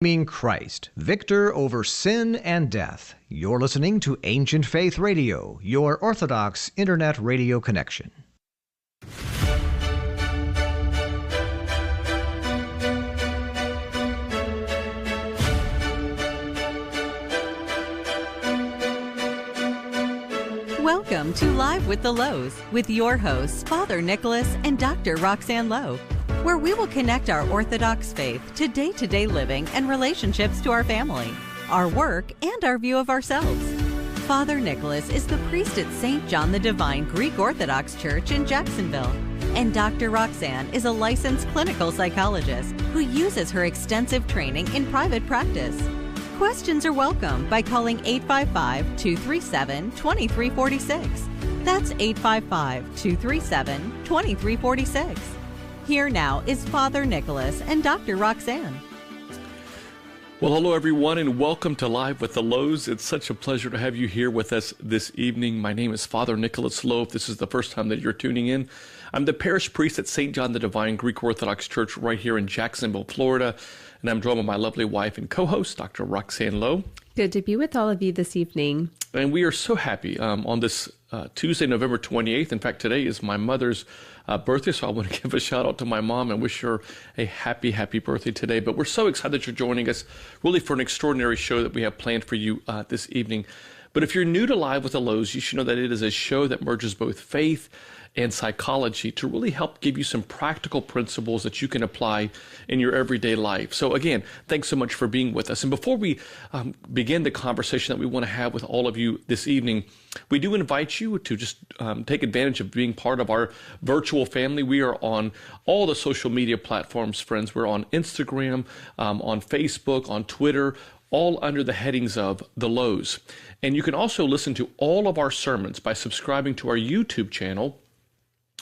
Christ, victor over sin and death. You're listening to Ancient Faith Radio, your Orthodox Internet radio connection. Welcome to Live with the Louhs with your hosts, Father Nicholas and Dr. Roxanne Lowe, where we will connect our Orthodox faith to day-to-day living and relationships to our family, our work, and our view of ourselves. Father Nicholas is the priest at St. John the Divine Greek Orthodox Church in Jacksonville, and Dr. Roxanne is a licensed clinical psychologist who uses her extensive training in private practice. Questions are welcome by calling 855-237-2346. That's 855-237-2346. Here now is Father Nicholas and Dr. Roxanne. Well, hello everyone, and welcome to Live with the Louhs. It's such a pleasure to have you here with us this evening. My name is Father Nicholas Lowe. If this is the first time that you're tuning in, I'm the parish priest at St. John the Divine Greek Orthodox Church right here in Jacksonville, Florida, and I'm joined by my lovely wife and co-host, Dr. Roxanne Lowe. Good to be with all of you this evening. And we are so happy on this Tuesday, November 28th. In fact, today is my mother's birthday, so I want to give a shout out to my mom and wish her a happy birthday today. But we're so excited that you're joining us really for an extraordinary show that we have planned for you this evening. But if you're new to Live with the Louhs, you should know that it is a show that merges both faith and psychology to really help give you some practical principles that you can apply in your everyday life. So again, thanks so much for being with us. And before we begin the conversation that we want to have with all of you this evening, we do invite you to just take advantage of being part of our virtual family. We are on all the social media platforms, friends. We're on Instagram, on Facebook, on Twitter, all under the headings of The Louhs. And you can also listen to all of our sermons by subscribing to our YouTube channel,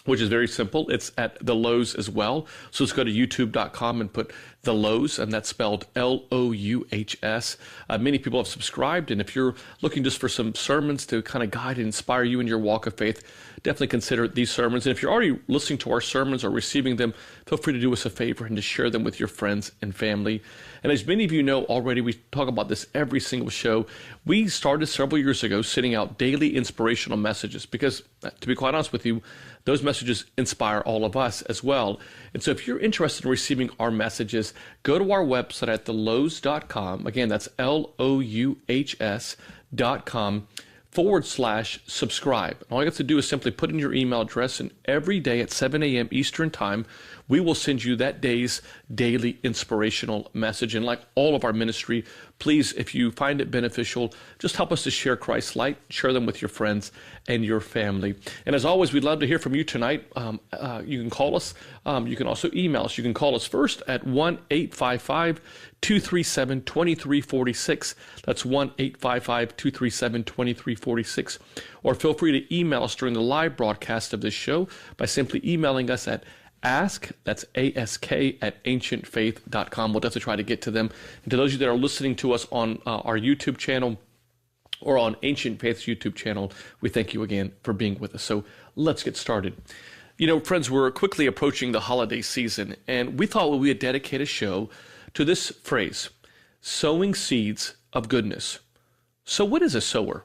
which is very simple. It's at The Louhs as well. So let's go to youtube.com and put The Louhs, and that's spelled L-O-U-H-S. Many people have subscribed, and if you're looking just for some sermons to kind of guide and inspire you in your walk of faith, definitely consider these sermons. And if you're already listening to our sermons or receiving them, feel free to do us a favor and to share them with your friends and family. And as many of you know already, we talk about this every single show. We started several years ago sending out daily inspirational messages because, to be quite honest with you, those messages inspire all of us as well. And so if you're interested in receiving our messages, go to our website at thelouhs.com. Again, that's LOUHS.com/subscribe. All you have to do is simply put in your email address, and every day at 7 a.m. Eastern Time, we will send you that day's daily inspirational message. And like all of our ministry, please, if you find it beneficial, just help us to share Christ's light, share them with your friends and your family. And as always, we'd love to hear from you tonight. You can call us. You can also email us. You can call us first at 1-855-237-2346. That's 1-855-237-2346. Or feel free to email us during the live broadcast of this show by simply emailing us at ask, that's A-S-K, at ancientfaith.com. We'll definitely try to get to them. And to those of you that are listening to us on our YouTube channel or on Ancient Faith's YouTube channel, we thank you again for being with us. So let's get started. You know, friends, we're quickly approaching the holiday season, and we thought we would dedicate a show to this phrase, sowing seeds of goodness. So what is a sower?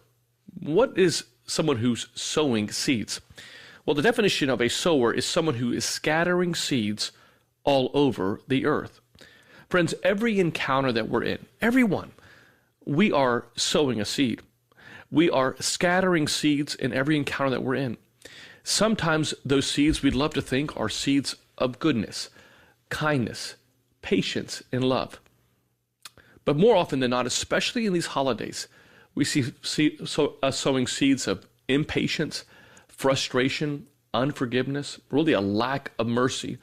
What is someone who's sowing seeds? Well, the definition of a sower is someone who is scattering seeds all over the earth. Friends, every encounter that we're in, everyone, we are sowing a seed. We are scattering seeds in every encounter that we're in. Sometimes those seeds we'd love to think are seeds of goodness, kindness, patience, and love. But more often than not, especially in these holidays, we see us sowing seeds of impatience, frustration, unforgiveness, really a lack of mercy.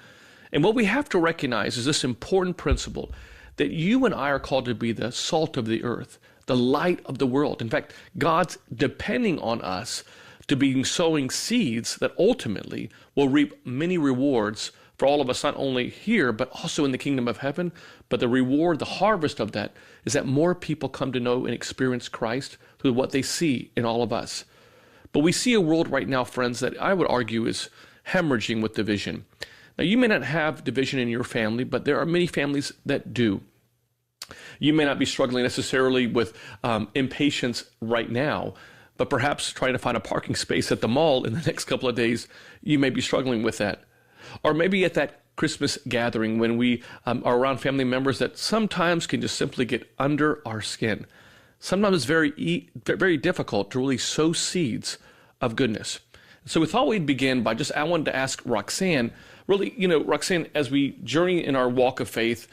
And what we have to recognize is this important principle that you and I are called to be the salt of the earth, the light of the world. In fact, God's depending on us to be sowing seeds that ultimately will reap many rewards for all of us, not only here, but also in the kingdom of heaven. But the reward, the harvest of that is that more people come to know and experience Christ through what they see in all of us. But we see a world right now, friends, that I would argue is hemorrhaging with division. Now, you may not have division in your family, but there are many families that do. You may not be struggling necessarily with impatience right now, but perhaps trying to find a parking space at the mall in the next couple of days, you may be struggling with that. Or maybe at that Christmas gathering when we are around family members that sometimes can just simply get under our skin. Sometimes it's very difficult to really sow seeds of goodness. So we thought we'd begin by I wanted to ask Roxanne, really, Roxanne, as we journey in our walk of faith,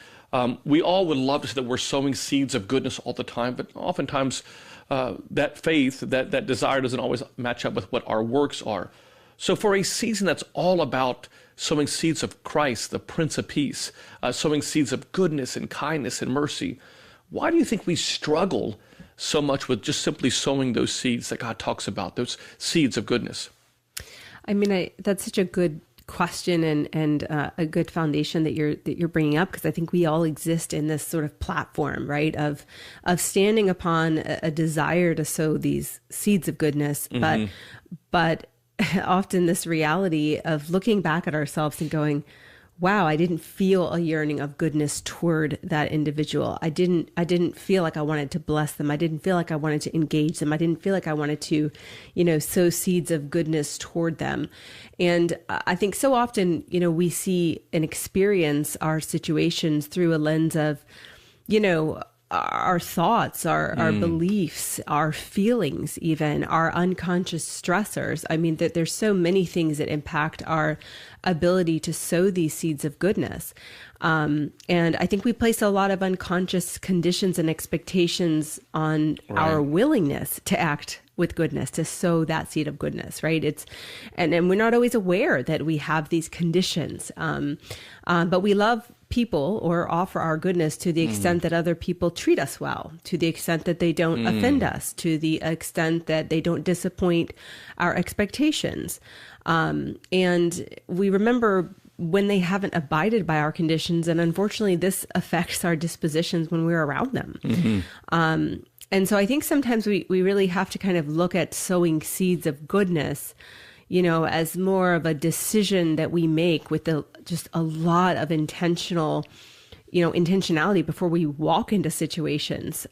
we all would love to say that we're sowing seeds of goodness all the time, but oftentimes that faith, that desire doesn't always match up with what our works are. So for a season that's all about sowing seeds of Christ, the Prince of Peace, sowing seeds of goodness and kindness and mercy, why do you think we struggle so much with just simply sowing those seeds that God talks about, those seeds of goodness? I mean, that's such a good question and a good foundation that you're bringing up, because I think we all exist in this sort of platform, right, of standing upon a desire to sow these seeds of goodness, but often this reality of looking back at ourselves and going, wow, I didn't feel a yearning of goodness toward that individual. I didn't feel like I wanted to bless them. I didn't feel like I wanted to engage them. I didn't feel like I wanted to, sow seeds of goodness toward them. And I think so often, we see and experience our situations through a lens of, our thoughts, our beliefs, our feelings, even our unconscious stressors. I mean, that there's so many things that impact our ability to sow these seeds of goodness. And I think we place a lot of unconscious conditions and expectations on our willingness to act with goodness, to sow that seed of goodness, right? And we're not always aware that we have these conditions. But we love people or offer our goodness to the extent that other people treat us well, to the extent that they don't offend us, to the extent that they don't disappoint our expectations. And we remember when they haven't abided by our conditions, and unfortunately this affects our dispositions when we're around them. And so I think sometimes we really have to kind of look at sowing seeds of goodness, as more of a decision that we make with just a lot of intentionality before we walk into situations,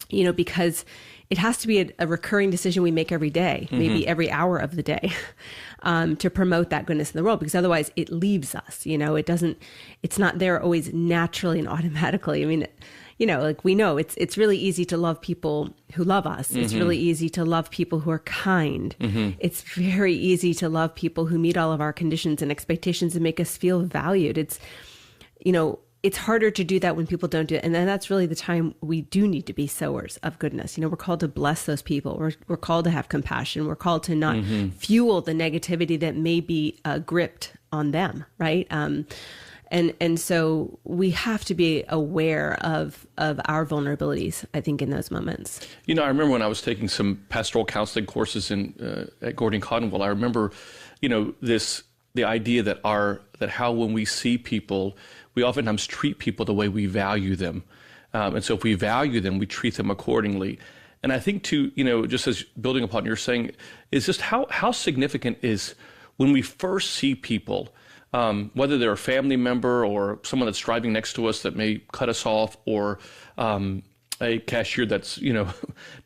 because it has to be a recurring decision we make every day, maybe every hour of the day, to promote that goodness in the world, because otherwise it leaves us, it's not there always naturally and automatically. I mean, we know it's really easy to love people who love us. It's really easy to love people who are kind. It's very easy to love people who meet all of our conditions and expectations and make us feel valued. It's harder to do that when people don't do it. And then that's really the time we do need to be sowers of goodness. We're called to bless those people. We're called to have compassion. We're called to not fuel the negativity that may be gripped on them, right? And so we have to be aware of our vulnerabilities, I think, in those moments. I remember when I was taking some pastoral counseling courses at Gordon Conwell, I remember, the idea that how when we see people, we oftentimes treat people the way we value them. And so if we value them, we treat them accordingly. And I think too, just as building upon what you're saying, is just how significant is when we first see people, whether they're a family member or someone that's driving next to us that may cut us off, or a cashier that's,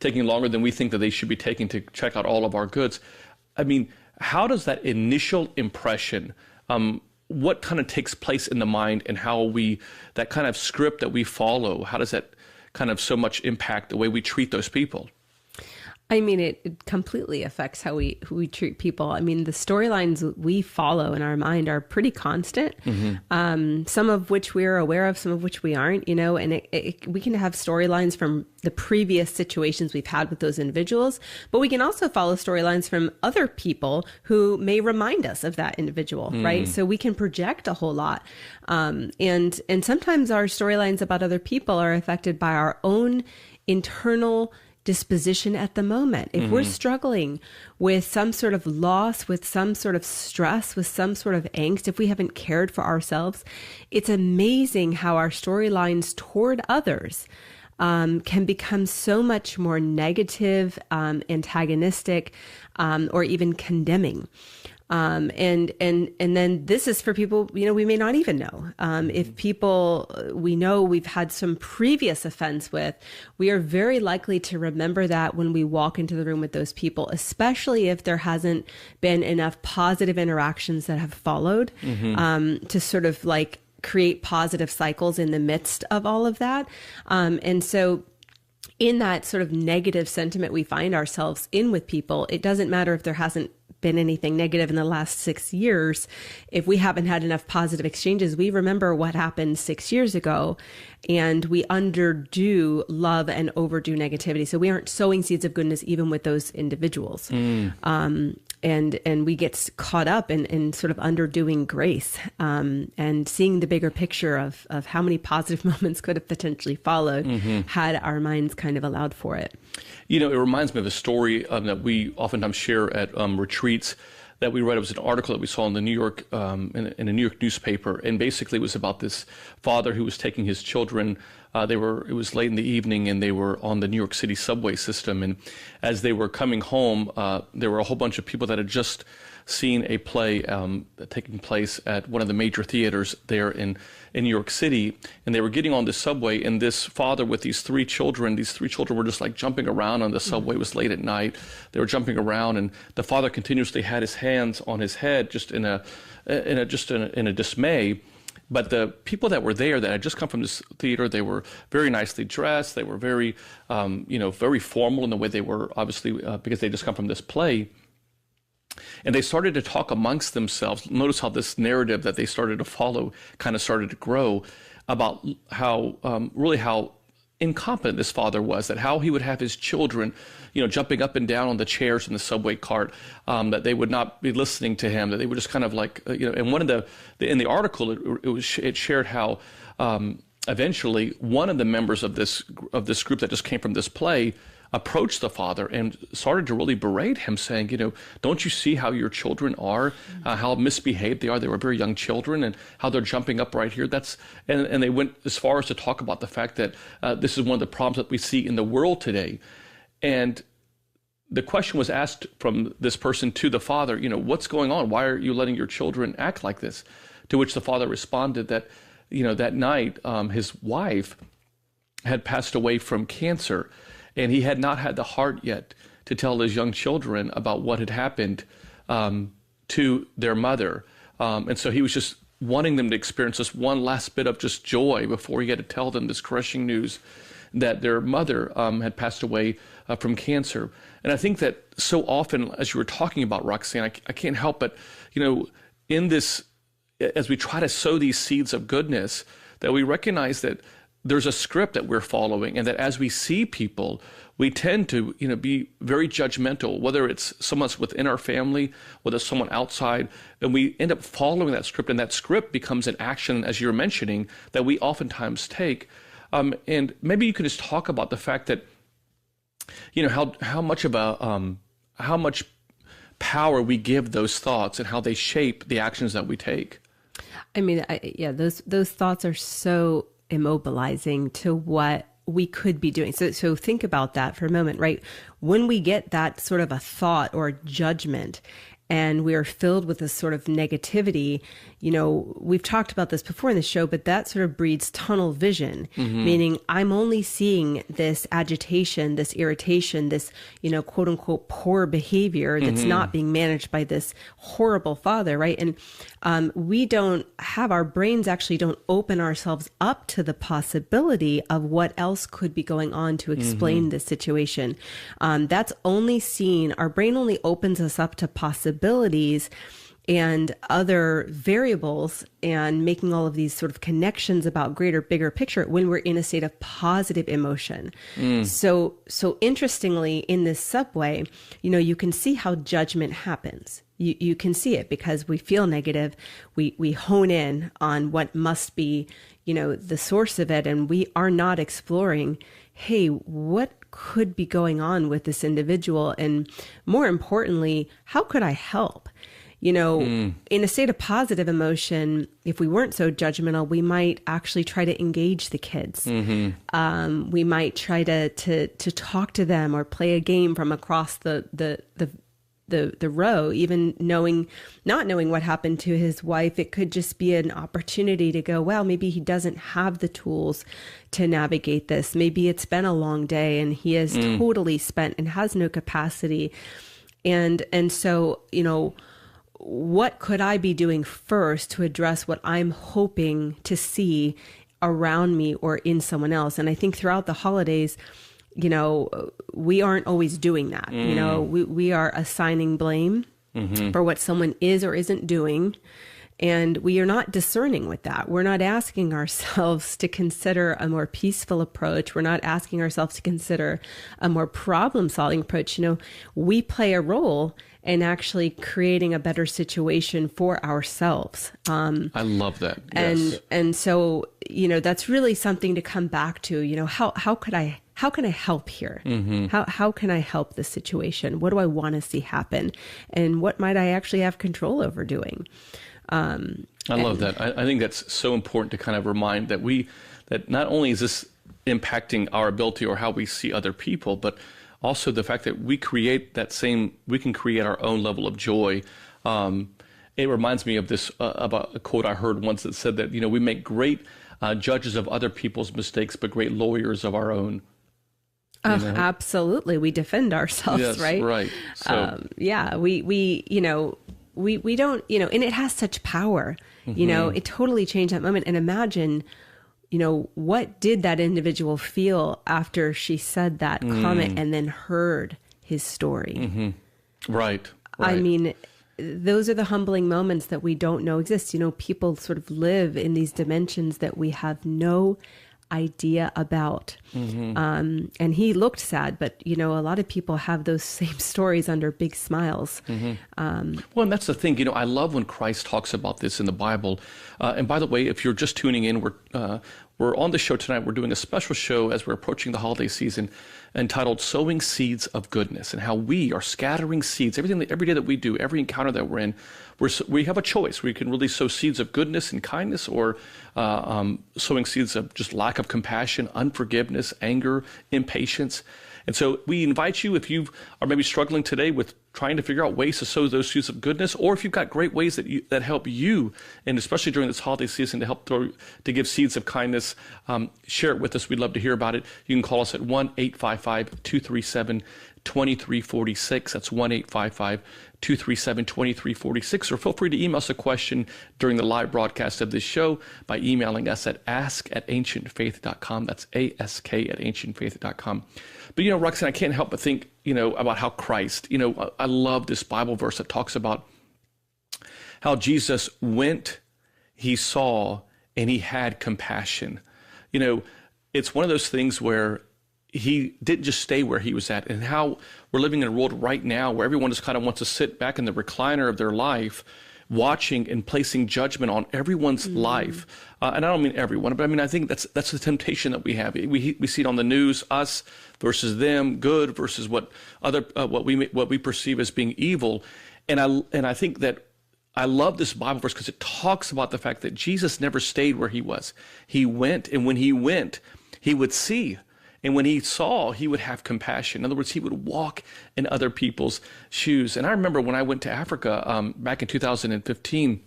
taking longer than we think that they should be taking to check out all of our goods. I mean, how does that initial impression, what kind of takes place in the mind, and how that kind of script that we follow, how does that kind of so much impact the way we treat those people? I mean, it completely affects how we treat people. I mean, the storylines we follow in our mind are pretty constant, some of which we're aware of, some of which we aren't, and we can have storylines from the previous situations we've had with those individuals, but we can also follow storylines from other people who may remind us of that individual, right? So we can project a whole lot. And sometimes our storylines about other people are affected by our own internal disposition at the moment. If we're struggling with some sort of loss, with some sort of stress, with some sort of angst, if we haven't cared for ourselves, it's amazing how our storylines toward others can become so much more negative, antagonistic, or even condemning. And then this is for people, we may not even know. If people we know we've had some previous offense with, we are very likely to remember that when we walk into the room with those people, especially if there hasn't been enough positive interactions that have followed, to sort of like create positive cycles in the midst of all of that. And so in that sort of negative sentiment we find ourselves in with people, it doesn't matter if there hasn't been anything negative in the last 6 years. If we haven't had enough positive exchanges, we remember what happened 6 years ago, and we underdo love and overdo negativity. So we aren't sowing seeds of goodness even with those individuals. And we get caught up in sort of underdoing grace, and seeing the bigger picture of how many positive moments could have potentially followed had our minds kind of allowed for it. It reminds me of a story that we oftentimes share at retreats that we read. It was an article that we saw in the New York, in a New York newspaper, and basically it was about this father who was taking his children. It was late in the evening, and they were on the New York City subway system. And as they were coming home, there were a whole bunch of people that had just seen a play taking place at one of the major theaters there in New York City. And they were getting on the subway, and this father with these three children were just like jumping around on the subway. It was late at night. They were jumping around, and the father continuously had his hands on his head, just in a dismay. But the people that were there that had just come from this theater, they were very nicely dressed. They were very, very formal in the way they were, obviously, because they just come from this play. And they started to talk amongst themselves. Notice how this narrative that they started to follow kind of started to grow about how incompetent this father was, that how he would have his children, jumping up and down on the chairs in the subway cart, that they would not be listening to him, that they would just kind of like, and one of in the article, it shared how eventually one of the members of this group that just came from this play approached the father and started to really berate him, saying, don't you see how your children are, how misbehaved they are? They were very young children, and how they're jumping up right here. And they went as far as to talk about the fact that this is one of the problems that we see in the world today. And the question was asked from this person to the father, what's going on? Why are you letting your children act like this? To which the father responded that, that night his wife had passed away from cancer, and he had not had the heart yet to tell his young children about what had happened to their mother. And so he was just wanting them to experience this one last bit of just joy before he had to tell them this crushing news that their mother had passed away from cancer. And I think that so often, as you were talking about, Roxanne, I can't help but, in this, as we try to sow these seeds of goodness, that we recognize that there's a script that we're following, and that as we see people, we tend to, be very judgmental, whether it's someone within our family, whether it's someone outside, and we end up following that script, and that script becomes an action, as you're mentioning, that we oftentimes take. And maybe you could just talk about the fact that, how much power we give those thoughts and how they shape the actions that we take. I mean, those thoughts are so immobilizing to what we could be doing. So think about that for a moment, right? When we get that sort of a thought or a judgment, and we are filled with this sort of negativity, we've talked about this before in the show, but that sort of breeds tunnel vision, meaning I'm only seeing this agitation, this irritation, this, quote unquote, poor behavior that's not being managed by this horrible father, right? And our brains actually don't open ourselves up to the possibility of what else could be going on to explain this situation. That's only seen, our brain only opens us up to possibilities and other variables, and making all of these sort of connections about greater, bigger picture when we're in a state of positive emotion. So interestingly, in this subway, you can see how judgment happens. You can see it because we feel negative. We hone in on what must be, the source of it. And we are not exploring, hey, what could be going on with this individual? And more importantly, how could I help? In a state of positive emotion, if we weren't so judgmental, we might actually try to engage the kids. We might try to talk to them or play a game from across the the row, even not knowing what happened to his wife. It could just be an opportunity to go, well, maybe he doesn't have the tools to navigate this. Maybe it's been a long day and he is totally spent and has no capacity. And so, what could I be doing first to address what I'm hoping to see around me or in someone else? And I think throughout the holidays, we aren't always doing that. We are assigning blame for what someone is or isn't doing. And we are not discerning with that. We're not asking ourselves to consider a more peaceful approach. We're not asking ourselves to consider a more problem-solving approach. We play a role in actually creating a better situation for ourselves. I love that. Yes. And so, that's really something to come back to. How can I help here? How can I help this situation? What do I want to see happen? And what might I actually have control over doing? I love that. I think that's so important to kind of remind that that not only is this impacting our ability or how we see other people, but also the fact that we can create our own level of joy. It reminds me of this, about a quote I heard once that said that, we make great judges of other people's mistakes, but great lawyers of our own. Absolutely. We defend ourselves, yes, right? Right. So, we don't, and it has such power, it totally changed that moment. And imagine, what did that individual feel after she said that comment and then heard his story? Right. I mean, those are the humbling moments that we don't know exist. People sort of live in these dimensions that we have no idea about. And he looked sad, but a lot of people have those same stories under big smiles. Well, and that's the thing, I love when Christ talks about this in the Bible. And by the way, if you're just tuning in, we're on the show tonight. We're doing a special show as we're approaching the holiday season entitled Sowing Seeds of Goodness, and how we are scattering seeds. Every day that we do, every encounter that we're in, we have a choice. We can really sow seeds of goodness and kindness, or sowing seeds of just lack of compassion, unforgiveness, anger, impatience. And so we invite you, if you are maybe struggling today with trying to figure out ways to sow those seeds of goodness, or if you've got great ways that help you, and especially during this holiday season, to give seeds of kindness, share it with us. We'd love to hear about it. You can call us at 1-855-237-2346. That's 1-855-237-2346. Or feel free to email us a question during the live broadcast of this show by emailing us at ask@ancientfaith.com. That's ask@ancientfaith.com. But, Roxanne, I can't help but think, about how Christ, I love this Bible verse that talks about how Jesus went, he saw, and he had compassion. It's one of those things where he didn't just stay where he was at, and how we're living in a world right now where everyone just kind of wants to sit back in the recliner of their life, watching and placing judgment on everyone's life. And I don't mean everyone, but I think that's the temptation that we have. We see it on the news, us versus them, good versus what we perceive as being evil. And I think that I love this Bible verse because it talks about the fact that Jesus never stayed where he was. He went, and when he went, he would see. And when he saw, he would have compassion. In other words, he would walk in other people's shoes. And I remember when I went to Africa back in 2015,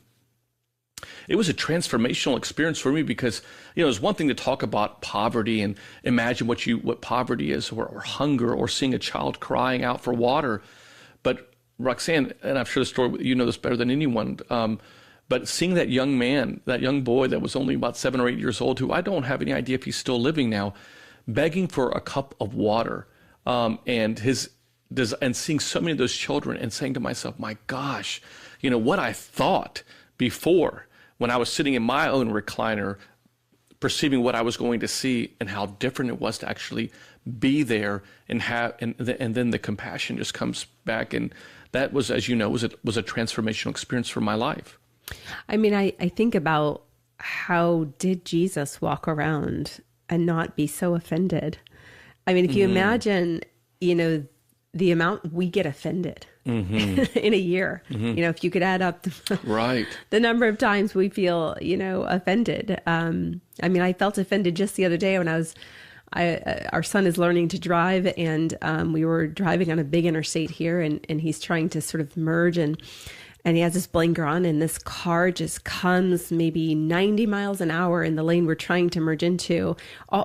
it was a transformational experience for me because, it was one thing to talk about poverty and imagine what poverty is, or hunger, or seeing a child crying out for water. But Roxanne, and I'm sure the story, you know this better than anyone, but seeing that young man, that young boy that was only about 7 or 8 years old, who I don't have any idea if he's still living now, begging for a cup of water, and seeing so many of those children, and saying to myself, my gosh, what I thought before when I was sitting in my own recliner, perceiving what I was going to see, and how different it was to actually be there and then the compassion just comes back. And that was, as you know, was a transformational experience for my life. I think about how did Jesus walk around and not be so offended? If you imagine, the amount we get offended in a year, if you could add up the number of times we feel, offended. I felt offended just the other day when I our son is learning to drive, and we were driving on a big interstate here, and he's trying to sort of merge, and he has this blinker on, and this car just comes maybe 90 miles an hour in the lane we're trying to merge into.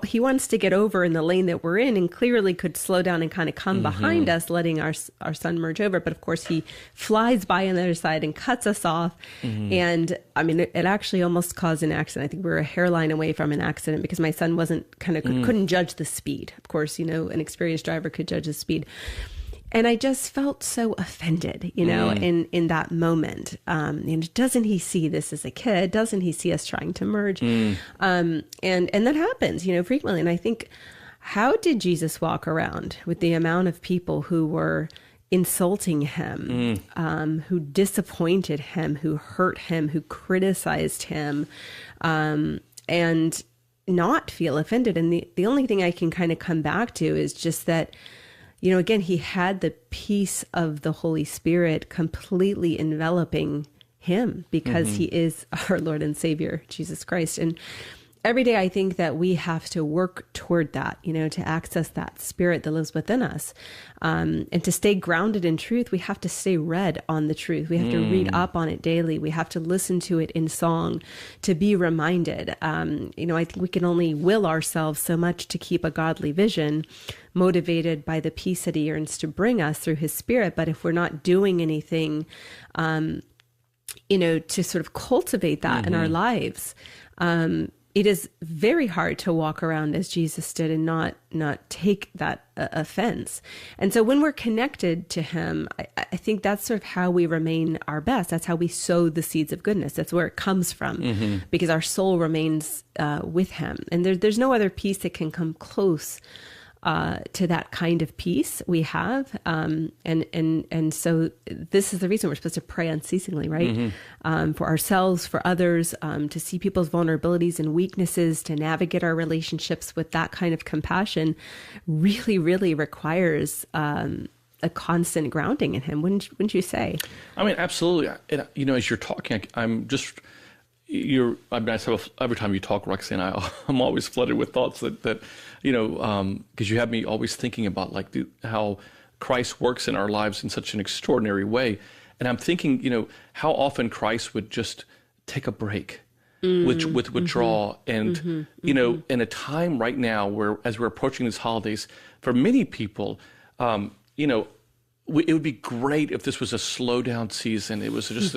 He wants to get over in the lane that we're in, and clearly could slow down and kind of come behind us, letting our son merge over. But of course, he flies by on the other side and cuts us off. And I mean, it actually almost caused an accident. I think we were a hairline away from an accident because my son couldn't judge the speed. Of course, an experienced driver could judge the speed. And I just felt so offended, in that moment. And doesn't he see this as a kid? Doesn't he see us trying to merge? And that happens, frequently. And I think, how did Jesus walk around with the amount of people who were insulting him, who disappointed him, who hurt him, who criticized him, and not feel offended? And the only thing I can kind of come back to is just that, again, he had the peace of the Holy Spirit completely enveloping him because he is our Lord and Savior, Jesus Christ. And every day I think that we have to work toward that, to access that spirit that lives within us. And to stay grounded in truth, we have to stay read on the truth. We have to read up on it daily. We have to listen to it in song to be reminded. I think we can only will ourselves so much to keep a godly vision, motivated by the peace that he yearns to bring us through his Spirit. But if we're not doing anything, to sort of cultivate that in our lives, it is very hard to walk around as Jesus did and not take that offense. And so when we're connected to him, I think that's sort of how we remain our best. That's how we sow the seeds of goodness. That's where it comes from, because our soul remains with him. And there's no other peace that can come close to that kind of peace we have. And so this is the reason we're supposed to pray unceasingly, right? For ourselves, for others, to see people's vulnerabilities and weaknesses, to navigate our relationships with that kind of compassion really, really requires a constant grounding in him. Wouldn't you say? I mean, absolutely. And, as you're talking, every time you talk, Roxanne, I'm always flooded with thoughts that because you have me always thinking about how Christ works in our lives in such an extraordinary way. And I'm thinking, how often Christ would just take a break, with withdraw. And, in a time right now where, as we're approaching these holidays, for many people, it would be great if this was a slow down season. It was just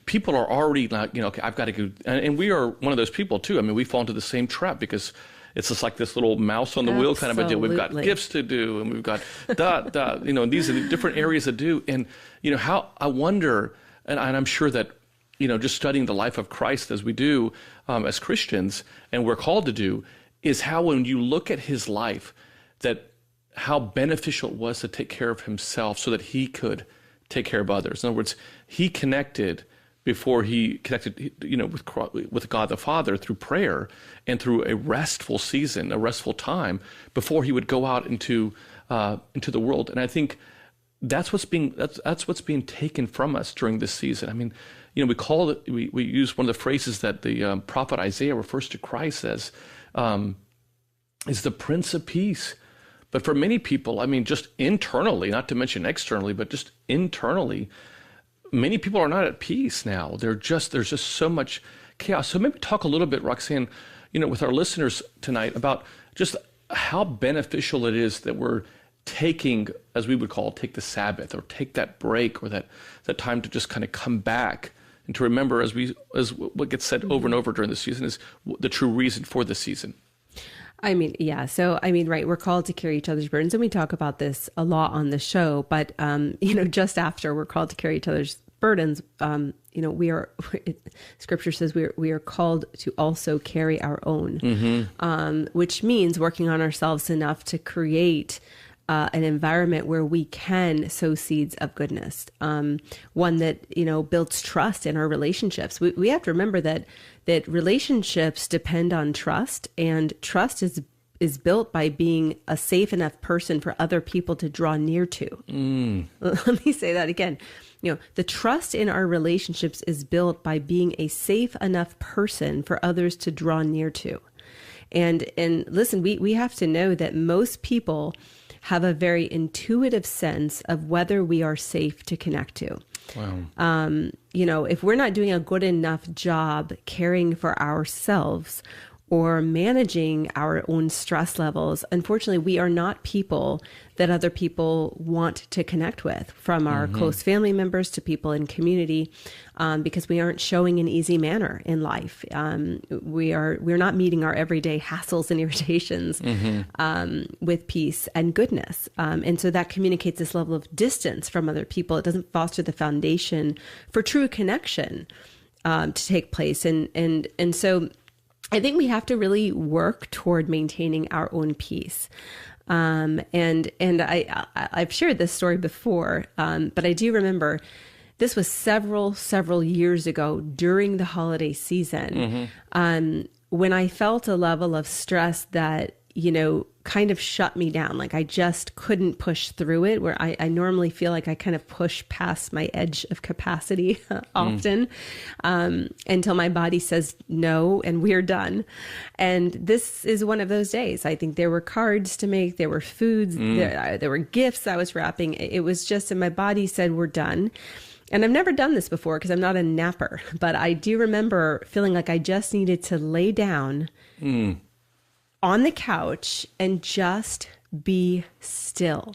people are already like, okay, I've got to go. And we are one of those people too. I mean, we fall into the same trap because it's just like this little mouse on the wheel kind of a deal. We've got gifts to do, and we've got these are the different areas to do. And, how I wonder, and I'm sure that, just studying the life of Christ as we do as Christians, and we're called to do, is how when you look at his life, that how beneficial it was to take care of himself so that he could take care of others. In other words, he connected before he connected, with God the Father through prayer and through a restful season, a restful time before he would go out into the world. And I think that's what's being taken from us during this season. I mean, we use one of the phrases that the prophet Isaiah refers to Christ as, is the Prince of Peace. But for many people, I mean, just internally, not to mention externally, but just internally, many people are not at peace now. There's just so much chaos. So maybe talk a little bit, Roxanne, with our listeners tonight about just how beneficial it is that we're taking, as we would take the Sabbath, or take that break, or that time to just kind of come back and to remember, as what gets said over and over during the season, is the true reason for the season. I mean, yeah. So, right, we're called to carry each other's burdens, and we talk about this a lot on the show, but, just after we're called to carry each other's burdens, Scripture says we are called to also carry our own, which means working on ourselves enough to create an environment where we can sow seeds of goodness, one that, builds trust in our relationships. We have to remember that relationships depend on trust, and trust is built by being a safe enough person for other people to draw near to. Let me say that again. The trust in our relationships is built by being a safe enough person for others to draw near to. And listen, we have to know that most people have a very intuitive sense of whether we are safe to connect to. Wow. If we're not doing a good enough job caring for ourselves or managing our own stress levels, unfortunately, we are not people that other people want to connect with, from our close family members to people in community, because we aren't showing an easy manner in life. We're not meeting our everyday hassles and irritations with peace and goodness. And so that communicates this level of distance from other people. It doesn't foster the foundation for true connection to take place. And so I think we have to really work toward maintaining our own peace. And I've shared this story before, but I do remember this was several years ago during the holiday season, when I felt a level of stress that, kind of shut me down. Like I just couldn't push through it, where I normally feel like I kind of push past my edge of capacity often, until my body says no and we're done. And this is one of those days. I think there were cards to make, there were foods, there were gifts I was wrapping. It was just, and my body said, we're done. And I've never done this before because I'm not a napper, but I do remember feeling like I just needed to lay down on the couch and just be still.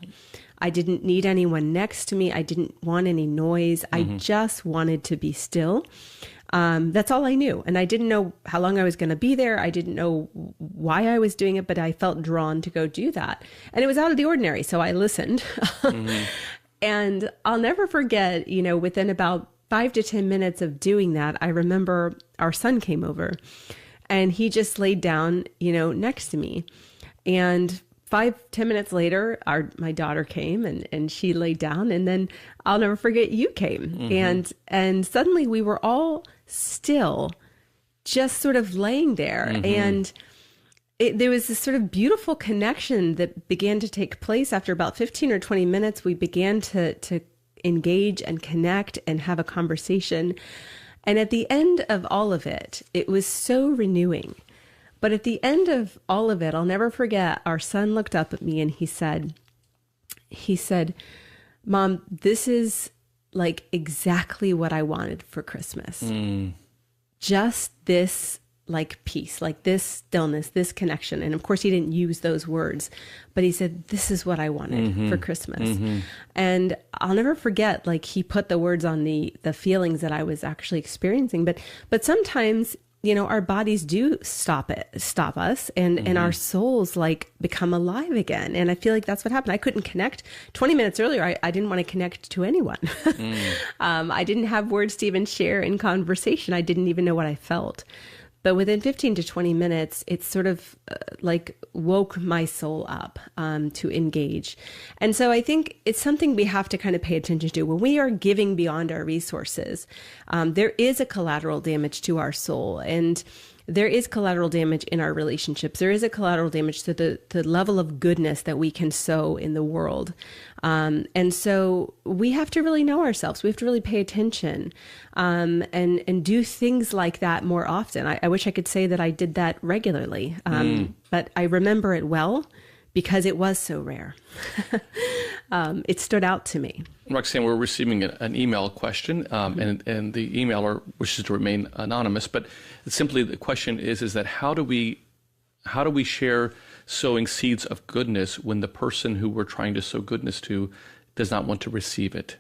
I didn't need anyone next to me. I didn't want any noise. I just wanted to be still. That's all I knew. And I didn't know how long I was going to be there. I didn't know why I was doing it, but I felt drawn to go do that. And it was out of the ordinary. So I listened. And I'll never forget, within about 5 to 10 minutes of doing that, I remember our son came over. And he just laid down, next to me. And 5-10 minutes later, my daughter came and she laid down. And then I'll never forget, you came. And suddenly we were all still, just sort of laying there. And there was this sort of beautiful connection that began to take place. After about 15 or 20 minutes, we began to engage and connect and have a conversation. And at the end of all of it, it was so renewing. But at the end of all of it, I'll never forget, our son looked up at me and he said, Mom, this is like exactly what I wanted for Christmas. Just this like peace, like this stillness, this connection. And of course he didn't use those words, but he said, this is what I wanted for Christmas. And I'll never forget, like he put the words on the feelings that I was actually experiencing. But sometimes, our bodies do stop us and our souls like become alive again. And I feel like that's what happened. I couldn't connect 20 minutes earlier. I didn't want to connect to anyone. I didn't have words to even share in conversation. I didn't even know what I felt. But within 15 to 20 minutes, it sort of like woke my soul up to engage. And so I think it's something we have to kind of pay attention to. When we are giving beyond our resources, there is a collateral damage to our soul. And there is collateral damage in our relationships. There is a collateral damage to the level of goodness that we can sow in the world. And so we have to really know ourselves. We have to really pay attention and do things like that more often. I wish I could say that I did that regularly, but I remember it well because it was so rare. It stood out to me. Roxanne, we're receiving an email question, and the emailer wishes to remain anonymous, but simply the question is that how do we share sowing seeds of goodness when the person who we're trying to sow goodness to does not want to receive it?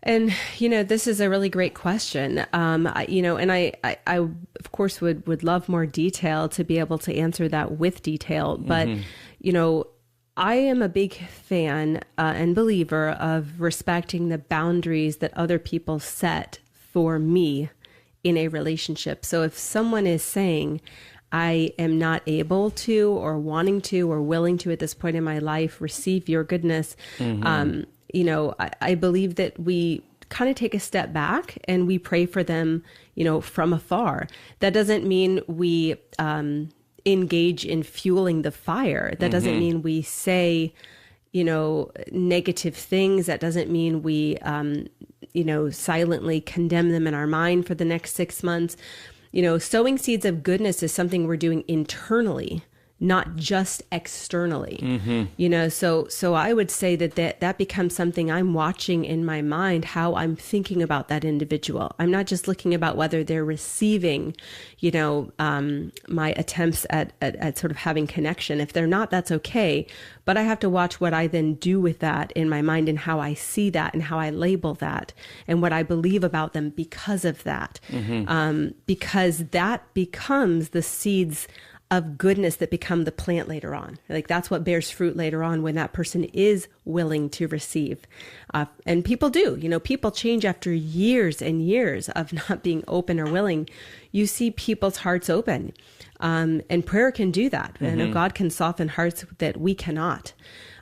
And, this is a really great question. I of course would love more detail to be able to answer that with detail, but, I am a big fan and believer of respecting the boundaries that other people set for me in a relationship. So if someone is saying, I am not able to or wanting to or willing to at this point in my life receive your goodness, I believe that we kind of take a step back and we pray for them, from afar. That doesn't mean we engage in fueling the fire. That doesn't mean we say, negative things. That doesn't mean we, silently condemn them in our mind for the next 6 months. Sowing seeds of goodness is something we're doing internally, not just externally. So I would say that becomes something I'm watching in my mind, how I'm thinking about that individual. I'm not just looking about whether they're receiving, my attempts at sort of having connection. If they're not, that's okay. But I have to watch what I then do with that in my mind and how I see that and how I label that and what I believe about them because of that. Because that becomes the seeds of goodness that become the plant later on. Like that's what bears fruit later on when that person is willing to receive. And people do, people change after years and years of not being open or willing. You see people's hearts open. And prayer can do that. And God can soften hearts that we cannot.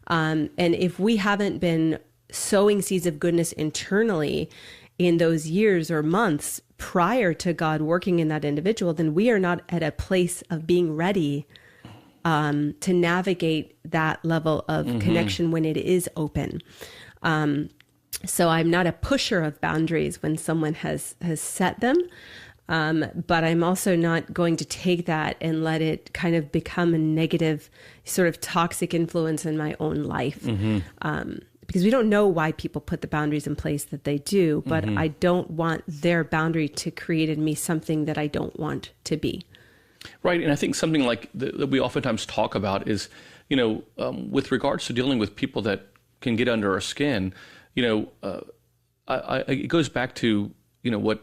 And if we haven't been sowing seeds of goodness internally in those years or months prior to God working in that individual, then we are not at a place of being ready to navigate that level of connection when it is open. So I'm not a pusher of boundaries when someone has set them, but I'm also not going to take that and let it kind of become a negative sort of toxic influence in my own life. Because we don't know why people put the boundaries in place that they do, but I don't want their boundary to create in me something that I don't want to be. Right, and I think something like that we oftentimes talk about is, with regards to dealing with people that can get under our skin, it goes back to, what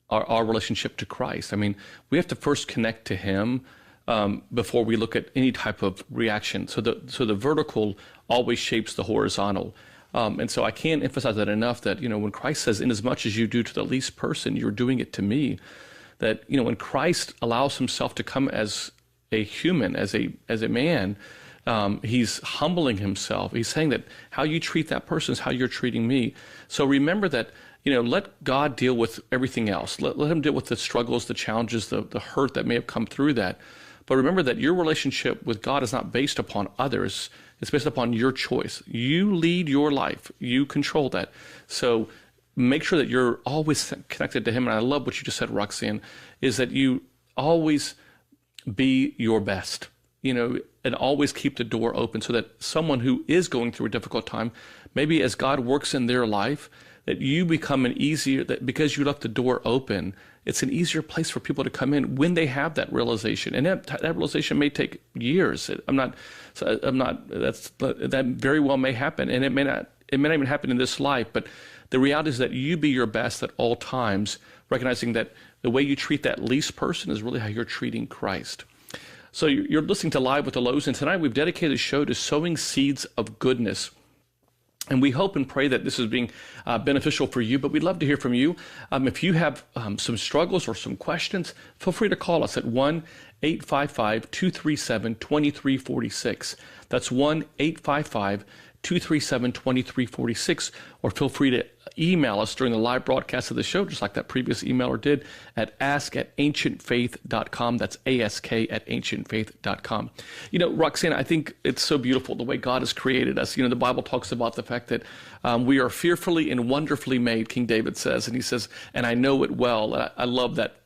our relationship to Christ. I mean, we have to first connect to Him before we look at any type of reaction. So the vertical always shapes the horizontal. And so I can't emphasize that enough that, when Christ says, in as much as you do to the least person, you're doing it to me, that, when Christ allows Himself to come as a human, as a man, He's humbling Himself. He's saying that how you treat that person is how you're treating me. So remember that, let God deal with everything else. Let Him deal with the struggles, the challenges, the hurt that may have come through that. But remember that your relationship with God is not based upon others. It's based upon your choice. You lead your life. You control that. So make sure that you're always connected to Him. And I love what you just said, Roxanne, is that you always be your best, and always keep the door open so that someone who is going through a difficult time, maybe as God works in their life, that you become that because you left the door open, it's an easier place for people to come in when they have that realization. And that realization may take years. That very well may happen. And it may not even happen in this life, but the reality is that you be your best at all times, recognizing that the way you treat that least person is really how you're treating Christ. So you're listening to Live with the Louhs, and tonight we've dedicated the show to sowing seeds of goodness. And we hope and pray that this is being beneficial for you, but we'd love to hear from you. If you have some struggles or some questions, feel free to call us at 1-855-237-2346. That's 1-855-237-2346, or feel free to email us during the live broadcast of the show, just like that previous emailer did, at ask@ancientfaith.com. That's ask@ancientfaith.com. Roxanne, I think it's so beautiful the way God has created us. The Bible talks about the fact that we are fearfully and wonderfully made, King David says, and he says, and I know it well. I love that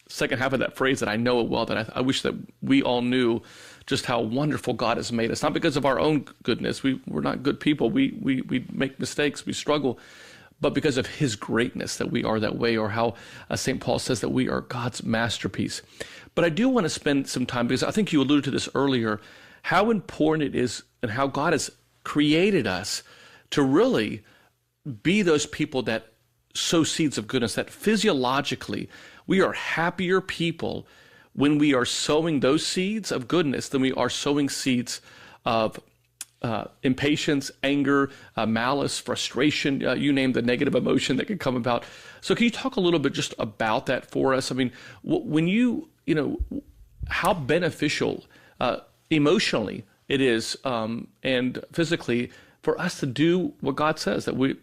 second half of that phrase, that I know it well, that I wish that we all knew just how wonderful God has made us. Not because of our own goodness. We're not good people. We make mistakes. We struggle. But because of His greatness that we are that way, or how St. Paul says that we are God's masterpiece. But I do want to spend some time, because I think you alluded to this earlier, how important it is and how God has created us to really be those people that sow seeds of goodness, that physiologically we are happier people when we are sowing those seeds of goodness than we are sowing seeds of impatience, anger, malice, frustration, you name the negative emotion that can come about. So can you talk a little bit just about that for us? I mean, when how beneficial emotionally it is and physically for us to do what God says that we're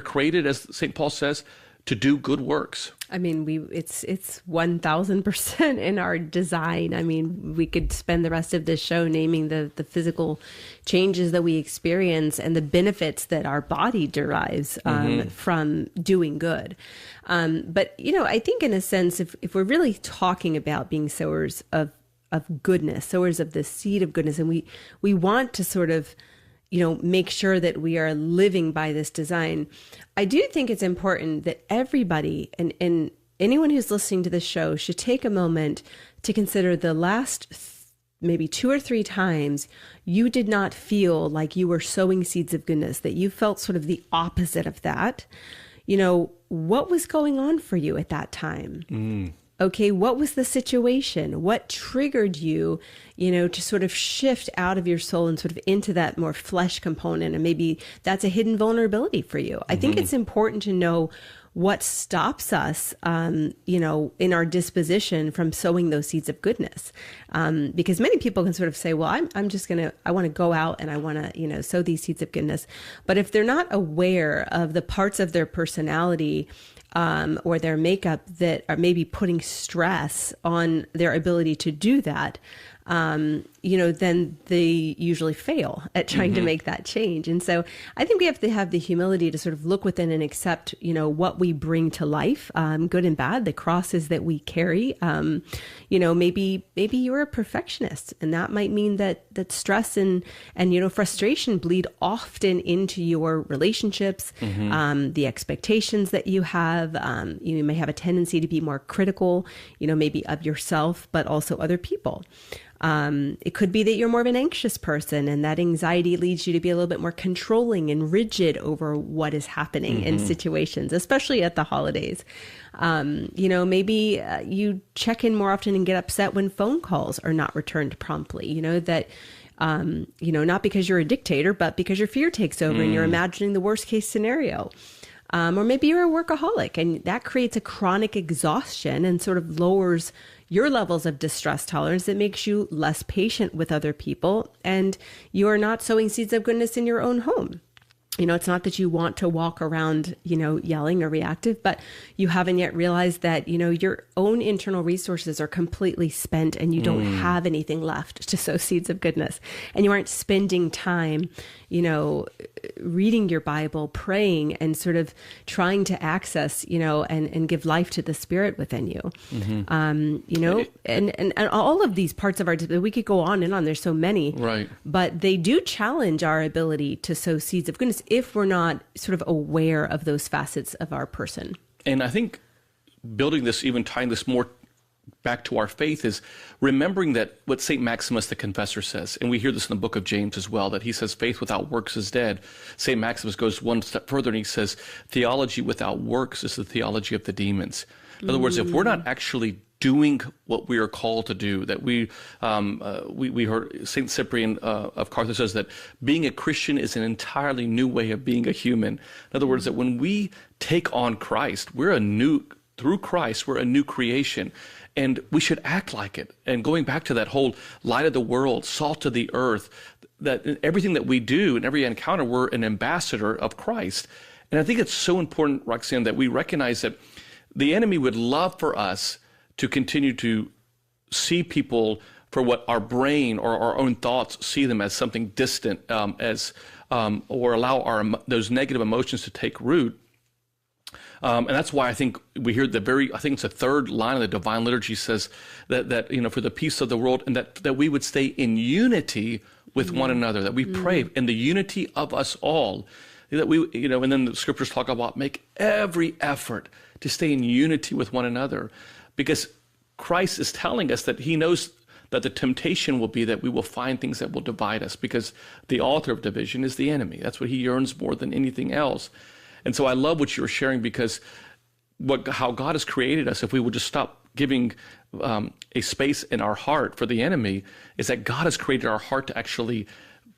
created, as St. Paul says, to do good works. I mean, it's 1000% in our design. I mean, we could spend the rest of this show naming the physical changes that we experience and the benefits that our body derives from doing good. But, I think in a sense, if we're really talking about being sowers of goodness, sowers of the seed of goodness, and we want to sort of make sure that we are living by this design, I do think it's important that everybody and anyone who's listening to this show should take a moment to consider the last maybe 2 or 3 times you did not feel like you were sowing seeds of goodness, that you felt sort of the opposite of that. What was going on for you at that time? Okay, what was the situation? What triggered you, to sort of shift out of your soul and sort of into that more flesh component? And maybe that's a hidden vulnerability for you. I think it's important to know what stops us, in our disposition from sowing those seeds of goodness. Because many people can sort of say, well, I want to go out and I want to, sow these seeds of goodness. But if they're not aware of the parts of their personality or their makeup that are maybe putting stress on their ability to do that, then they usually fail at trying to make that change. And so I think we have to have the humility to sort of look within and accept, what we bring to life, good and bad, the crosses that we carry. Maybe you're a perfectionist, and that might mean that stress and frustration bleed often into your relationships, the expectations that you have. You may have a tendency to be more critical, maybe of yourself, but also other people. It could be that you're more of an anxious person, and that anxiety leads you to be a little bit more controlling and rigid over what is happening in situations, especially at the holidays. Maybe you check in more often and get upset when phone calls are not returned promptly, not because you're a dictator, but because your fear takes over and you're imagining the worst case scenario. Or maybe you're a workaholic, and that creates a chronic exhaustion and sort of lowers your levels of distress tolerance. That makes you less patient with other people, and you are not sowing seeds of goodness in your own home. It's not that you want to walk around, yelling or reactive, but you haven't yet realized that, your own internal resources are completely spent and you don't have anything left to sow seeds of goodness. And you aren't spending time, reading your Bible, praying, and sort of trying to access, and give life to the Spirit within you. And all of these parts of our, we could go on and on. There's so many, right? But they do challenge our ability to sow seeds of goodness if we're not sort of aware of those facets of our person. And I think building this, even tying this more back to our faith, is remembering that what St. Maximus the Confessor says, and we hear this in the book of James as well, that he says faith without works is dead. St. Maximus goes one step further and he says theology without works is the theology of the demons. In other words, if we're not actually doing what we are called to do, that we heard St. Cyprian of Carthage says that being a Christian is an entirely new way of being a human. In other words, that when we take on Christ, through Christ, we're a new creation, and we should act like it. And going back to that whole light of the world, salt of the earth, that in everything that we do, in every encounter, we're an ambassador of Christ. And I think it's so important, Roxanne, that we recognize that the enemy would love for us to continue to see people for what our brain or our own thoughts see them as something distant, or allow those negative emotions to take root. And that's why I think we hear I think it's the third line of the Divine Liturgy says that for the peace of the world, and that we would stay in unity with one another, that we pray in the unity of us all, that we, and then the scriptures talk about make every effort to stay in unity with one another, because Christ is telling us that he knows that the temptation will be that we will find things that will divide us, because the author of division is the enemy. That's what he yearns more than anything else. And so I love what you were sharing, because how God has created us, if we would just stop giving a space in our heart for the enemy, is that God has created our heart to actually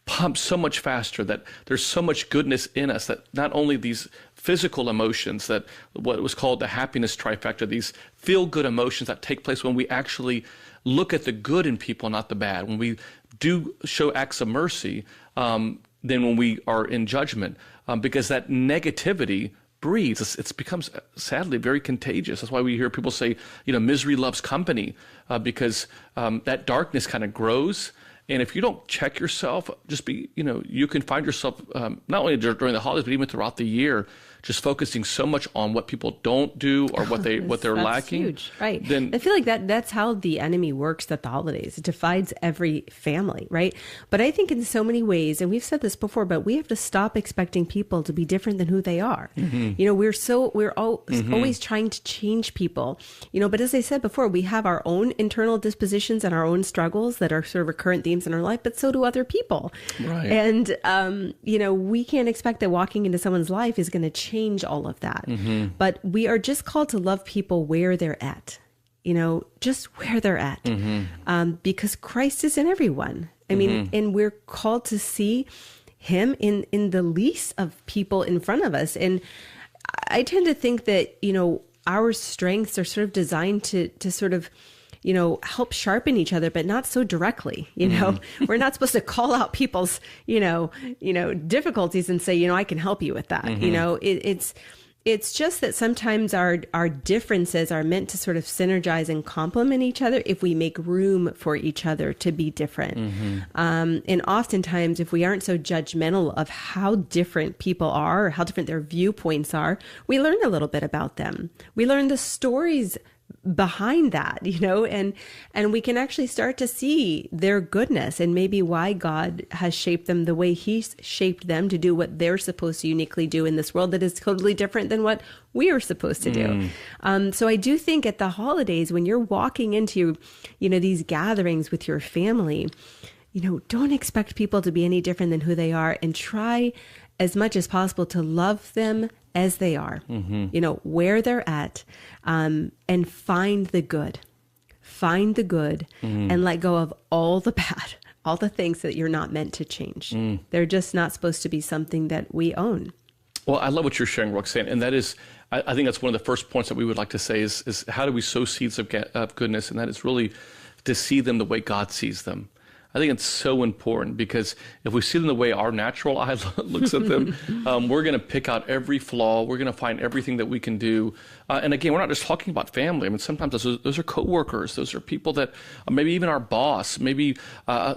pump so much faster, that there's so much goodness in us, that not only these physical emotions, that what was called the happiness trifecta, these feel-good emotions that take place when we actually look at the good in people, not the bad, when we do show acts of mercy, than when we are in judgment, because that negativity breeds. It's becomes, sadly, very contagious. That's why we hear people say, misery loves company, because that darkness kind of grows. And if you don't check yourself, you can find yourself not only during the holidays, but even throughout the year, just focusing so much on what people don't do or what they're lacking. Huge, right? Then I feel like that's how the enemy works at the holidays. It divides every family, right? But I think in so many ways, and we've said this before, but we have to stop expecting people to be different than who they are. We're always trying to change people, But as I said before, we have our own internal dispositions and our own struggles that are sort of recurrent themes in our life, but so do other people. Right. And we can't expect that walking into someone's life is going to change all of that. But we are just called to love people where they're at, just where they're at, because Christ is in everyone. I mean, and we're called to see him in the least of people in front of us. And I tend to think that, our strengths are sort of designed to sort of, help sharpen each other, but not so directly. We're not supposed to call out people's, difficulties and say, I can help you with that. It's just that sometimes our differences are meant to sort of synergize and complement each other if we make room for each other to be different. And oftentimes, if we aren't so judgmental of how different people are or how different their viewpoints are, we learn a little bit about them. We learn the stories behind that, and we can actually start to see their goodness and maybe why God has shaped them the way he's shaped them to do what they're supposed to uniquely do in this world that is totally different than what we are supposed to do. So I do think at the holidays, when you're walking into, these gatherings with your family, don't expect people to be any different than who they are, and try as much as possible to love them as they are, where they're at, and find the good, and let go of all the bad, all the things that you're not meant to change. They're just not supposed to be something that we own. Well, I love what you're sharing, Roxanne, and that is, I think that's one of the first points that we would like to say is how do we sow seeds of goodness, and that is really to see them the way God sees them. I think it's so important, because if we see them the way our natural eye looks at them, we're going to pick out every flaw. We're going to find everything that we can do. And again, we're not just talking about family. I mean, sometimes those are coworkers. Those are people that maybe even our boss, maybe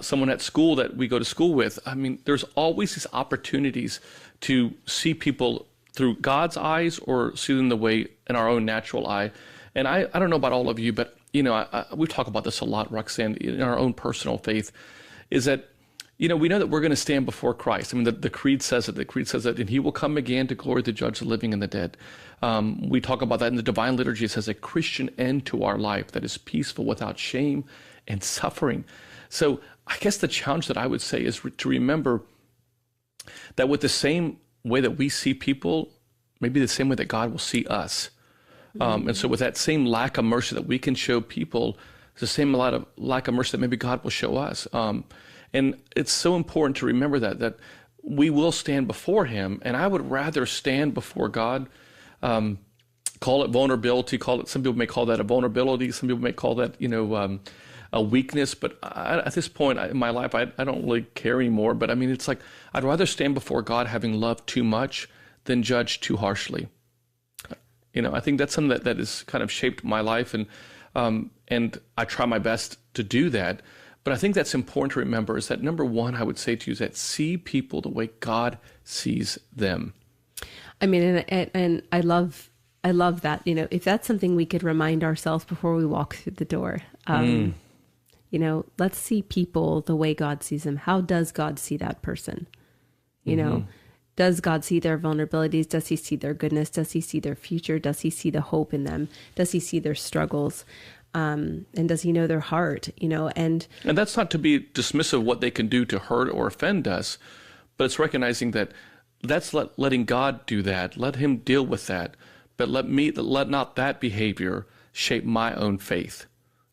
someone at school that we go to school with. I mean, there's always these opportunities to see people through God's eyes or see them the way in our own natural eye. And I don't know about all of you, but we talk about this a lot, Roxanne, in our own personal faith, is that, we know that we're going to stand before Christ. I mean, the Creed says it. The Creed says that, and he will come again to glory to judge the living and the dead. We talk about that in the Divine Liturgy. It says a Christian end to our life that is peaceful without shame and suffering. So I guess the challenge that I would say is to remember that with the same way that we see people, maybe the same way that God will see us. And so with that same lack of mercy that we can show people, it's the same lack of mercy that maybe God will show us. And it's so important to remember that we will stand before him. And I would rather stand before God, call it vulnerability, some people may call that a vulnerability. Some people may call that, a weakness. But at this point in my life, I don't really care anymore. But I mean, it's like, I'd rather stand before God having loved too much than judge too harshly. I think that's something that has kind of shaped my life, and I try my best to do that. But I think that's important to remember is that, number one, I would say to you is that see people the way God sees them. I mean, and I love that, if that's something we could remind ourselves before we walk through the door, let's see people the way God sees them. How does God see that person? Does God see their vulnerabilities? Does he see their goodness? Does he see their future? Does he see the hope in them? Does he see their struggles? And does he know their heart? And that's not to be dismissive of what they can do to hurt or offend us, but it's recognizing that that's letting God do that. Let him deal with that. But let not that behavior shape my own faith.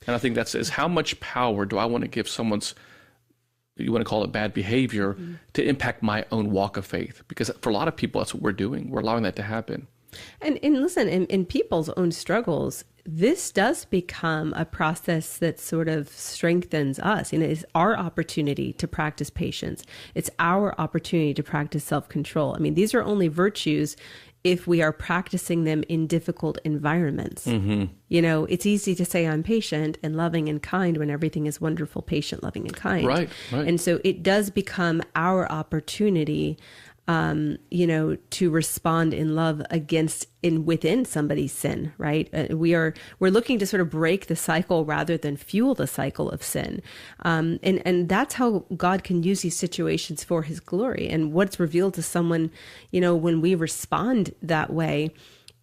And I think that says, how much power do I want to give someone's, you want to call it bad behavior, to impact my own walk of faith? Because for a lot of people, that's what we're doing. We're allowing that to happen. And listen, in people's own struggles, this does become a process that sort of strengthens us. It's our opportunity to practice patience. It's our opportunity to practice self-control. I mean, these are only virtues if we are practicing them in difficult environments. You know, it's easy to say I'm patient and loving and kind when everything is wonderful, patient, loving, and kind. Right. And so it does become our opportunity, you know, to respond in love within somebody's sin, right? We're looking to sort of break the cycle rather than fuel the cycle of sin. And that's how God can use these situations for his glory. And what's revealed to someone, you know, when we respond that way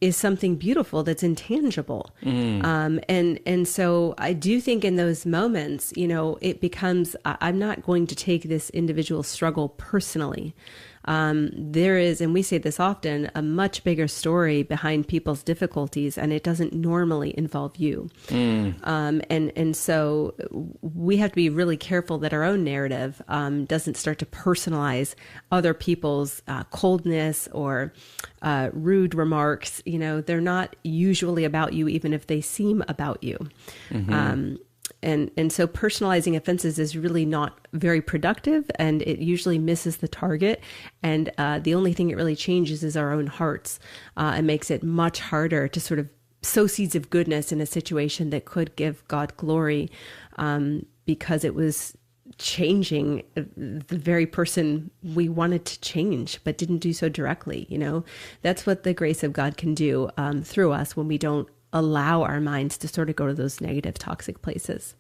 is something beautiful that's intangible. And so I do think in those moments, you know, it becomes, I'm not going to take this individual struggle personally. There is, and we say this often, a much bigger story behind people's difficulties, and it doesn't normally involve you. And so we have to be really careful that our own narrative doesn't start to personalize other people's coldness or rude remarks. You know, they're not usually about you, even if they seem about you. And so personalizing offenses is really not very productive, and it usually misses the target. And the only thing it really changes is our own hearts. It makes it much harder to sort of sow seeds of goodness in a situation that could give God glory, because it was changing the very person we wanted to change, but didn't do so directly. You know, that's what the grace of God can do through us when we don't allow our minds to sort of go to those negative, toxic places.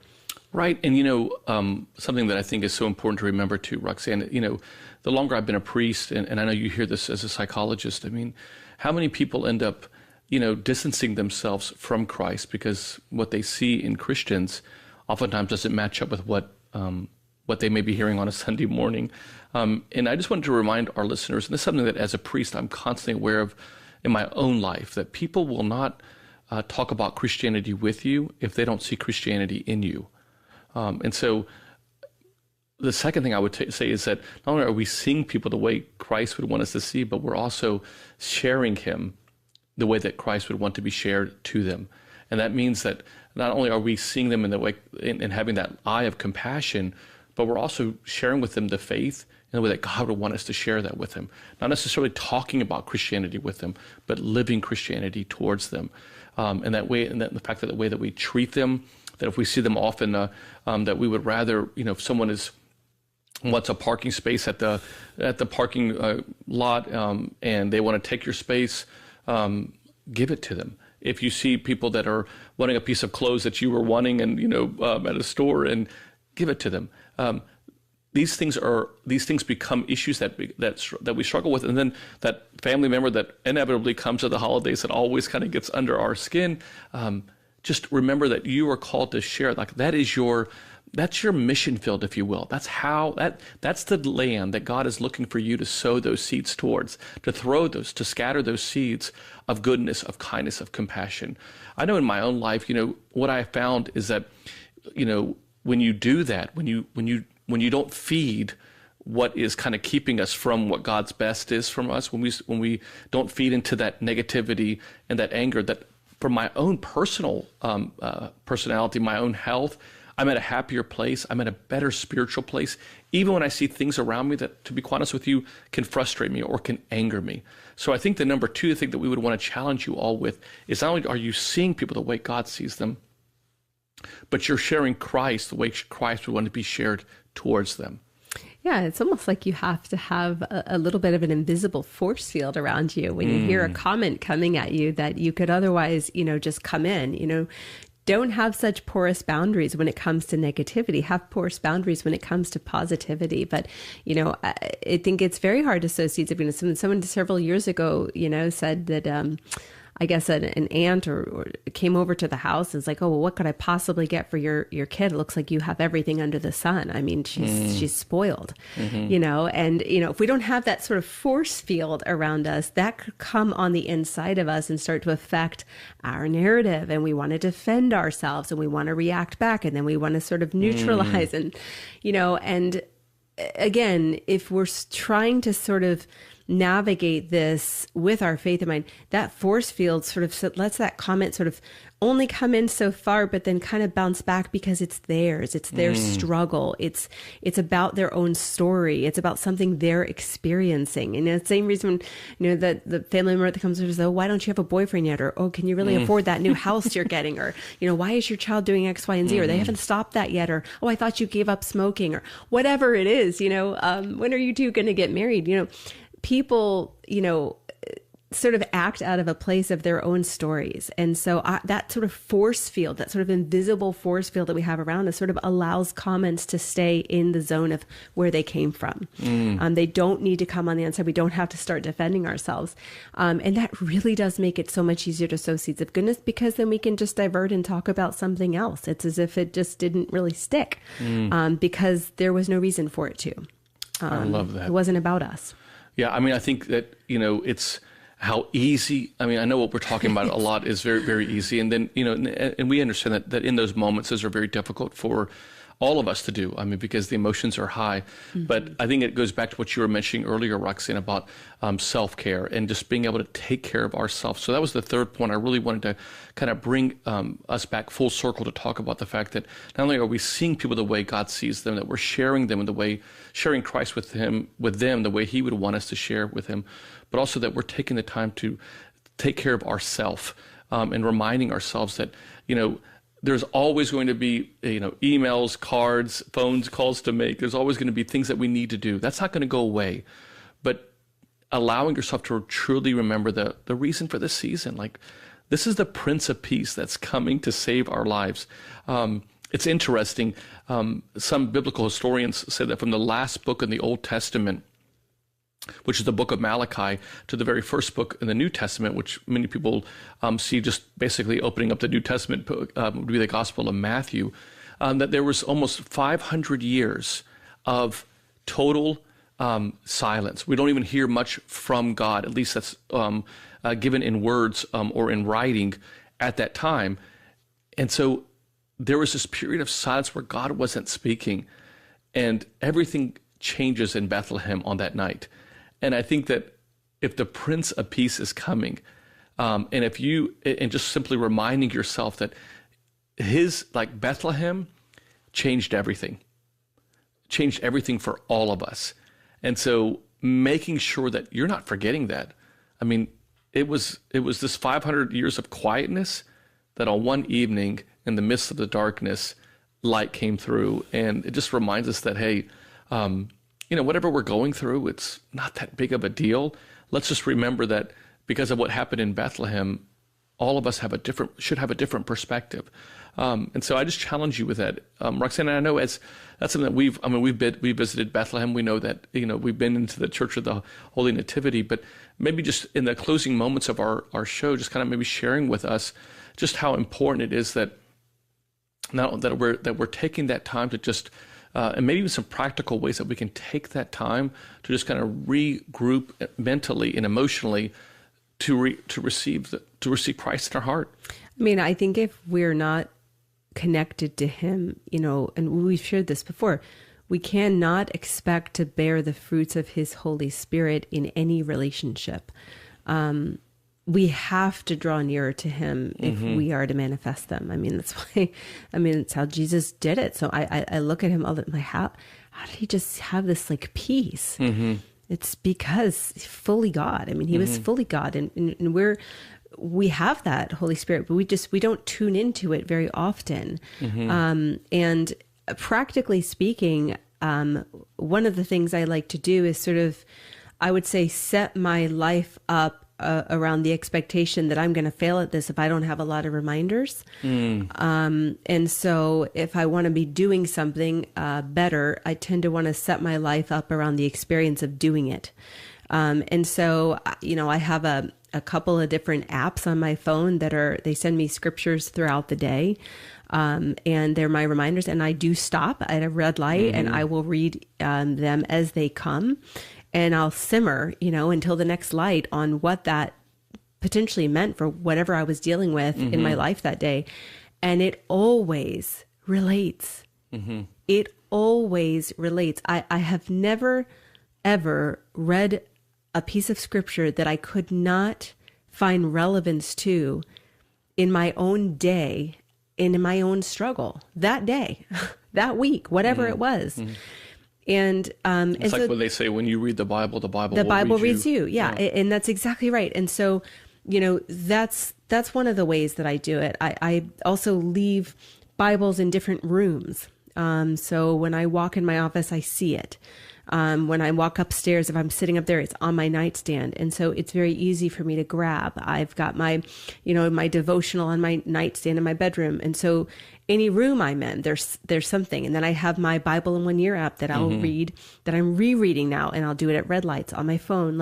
Right. And, you know, something that I think is so important to remember too, Roxanne, you know, the longer I've been a priest, and I know you hear this as a psychologist, I mean, how many people end up, you know, distancing themselves from Christ because what they see in Christians oftentimes doesn't match up with what they may be hearing on a Sunday morning. And I just wanted to remind our listeners, and this is something that as a priest I'm constantly aware of in my own life, that people will not talk about Christianity with you if they don't see Christianity in you. And so the second thing I would say is that not only are we seeing people the way Christ would want us to see, but we're also sharing him the way that Christ would want to be shared to them. And that means that not only are we seeing them in the way and having that eye of compassion, but we're also sharing with them the faith in the way that God would want us to share that with them. Not necessarily talking about Christianity with them, but living Christianity towards them. And that way, and that the fact that the way that we treat them, that if we see them often, that we would rather, you know, if someone wants a parking space at the parking lot, and they want to take your space, give it to them. If you see people that are wanting a piece of clothes that you were wanting, and you know, at a store, and give it to them. These things become issues that we struggle with, and then that family member that inevitably comes at the holidays that always kind of gets under our skin. Just remember that you are called to share. Like that's your mission field, if you will. That's the land that God is looking for you to sow those seeds towards, to scatter those seeds of goodness, of kindness, of compassion. I know in my own life, you know, what I found is that, you know, when you do that, when you don't feed what is kind of keeping us from what God's best is from us, when we don't feed into that negativity and that anger, that for my own personal personality, my own health, I'm at a happier place. I'm at a better spiritual place, even when I see things around me that, to be quite honest with you, can frustrate me or can anger me. So I think the number two thing that we would want to challenge you all with is not only are you seeing people the way God sees them, but you're sharing Christ the way Christ would want to be shared towards them. Yeah, it's almost like you have to have a little bit of an invisible force field around you when you hear a comment coming at you that you could otherwise, you know, just come in, you know. Don't have such porous boundaries when it comes to negativity. Have porous boundaries when it comes to positivity. But, you know, I think it's very hard to sow seeds of goodness. Someone several years ago, you know, said that, I guess an aunt or came over to the house and was like, oh, well, what could I possibly get for your kid? It looks like you have everything under the sun. I mean, she's spoiled, you know, and, you know, if we don't have that sort of force field around us, that could come on the inside of us and start to affect our narrative. And we want to defend ourselves and we want to react back. And then we want to sort of neutralize and, you know, and again, if we're trying to sort of navigate this with our faith in mind, that force field sort of lets that comment sort of only come in so far, but then kind of bounce back because it's theirs. It's their struggle. It's about their own story. It's about something they're experiencing. And the same reason, that the family member that comes to us, oh, why don't you have a boyfriend yet? Or, oh, can you really afford that new house you're getting? Or, why is your child doing X, Y, and Z? Or they haven't stopped that yet. Or, oh, I thought you gave up smoking, or whatever it is, when are you two going to get married? People, sort of act out of a place of their own stories. And so that sort of force field, that sort of invisible force field that we have around us sort of allows comments to stay in the zone of where they came from. They don't need to come on the inside. We don't have to start defending ourselves. And that really does make it so much easier to sow seeds of goodness, because then we can just divert and talk about something else. It's as if it just didn't really stick because there was no reason for it to. I love that. It wasn't about us. Yeah, I think that, it's how easy, I know what we're talking about a lot is very, very easy. And then, and we understand that in those moments, those are very difficult for all of us to do. Because the emotions are high. But I think it goes back to what you were mentioning earlier, Roxanne, about self-care and just being able to take care of ourselves. So that was the third point. I really wanted to kind of bring us back full circle to talk about the fact that not only are we seeing people the way God sees them, that we're sharing them in the way, sharing Christ with them the way he would want us to share with him, but also that we're taking the time to take care of ourselves and reminding ourselves that, there's always going to be, emails, cards, phones, calls to make. There's always going to be things that we need to do. That's not going to go away. But allowing yourself to truly remember the reason for this season. Like, this is the Prince of Peace that's coming to save our lives. It's interesting. Some biblical historians say that from the last book in the Old Testament, which is the book of Malachi, to the very first book in the New Testament, which many people see just basically opening up the New Testament, would be the Gospel of Matthew, that there was almost 500 years of total silence. We don't even hear much from God, at least that's given in words or in writing at that time. And so there was this period of silence where God wasn't speaking, and everything changes in Bethlehem on that night. And I think that if the Prince of Peace is coming, and just simply reminding yourself that Bethlehem changed everything for all of us. And so making sure that you're not forgetting that. It was this 500 years of quietness that on one evening in the midst of the darkness, light came through. And it just reminds us that, hey, whatever we're going through, it's not that big of a deal. Let's just remember that because of what happened in Bethlehem, all of us should have a different perspective. And so I just challenge you with that. Roxanne, I know that's something that we visited Bethlehem. We know that, we've been into the Church of the Holy Nativity, but maybe just in the closing moments of our show, just kind of maybe sharing with us just how important it is that now that we're taking that time to just and maybe even some practical ways that we can take that time to just kind of regroup mentally and emotionally to receive Christ in our heart. I think if we're not connected to him, and we've shared this before, we cannot expect to bear the fruits of his Holy Spirit in any relationship. We have to draw nearer to him if we are to manifest them. That's why, it's how Jesus did it. So I look at him all the time, how did he just have this peace? It's because he's fully God. He was fully God, and we have that Holy Spirit, but we don't tune into it very often. And practically speaking, one of the things I like to do is sort of, I would say, set my life up around the expectation that I'm going to fail at this if I don't have a lot of reminders. And so if I want to be doing something better, I tend to want to set my life up around the experience of doing it. And so, I have a couple of different apps on my phone they send me scriptures throughout the day. And they're my reminders, and I do stop at a red light and I will read them as they come. And I'll simmer, until the next light on what that potentially meant for whatever I was dealing with in my life that day. And it always relates. It always relates. I have never, ever read a piece of scripture that I could not find relevance to in my own day and in my own struggle that day, that week, whatever it was. And it's like so, what they say, when you read the Bible will reads you. Yeah. And that's exactly right. And so, that's one of the ways that I do it. I also leave Bibles in different rooms. So when I walk in my office, I see it. When I walk upstairs, if I'm sitting up there, it's on my nightstand. And so it's very easy for me to grab. I've got my, my devotional on my nightstand in my bedroom. And so any room I'm in, there's something. And then I have my Bible in 1 Year app that I'll read, that I'm rereading now, and I'll do it at red lights on my phone.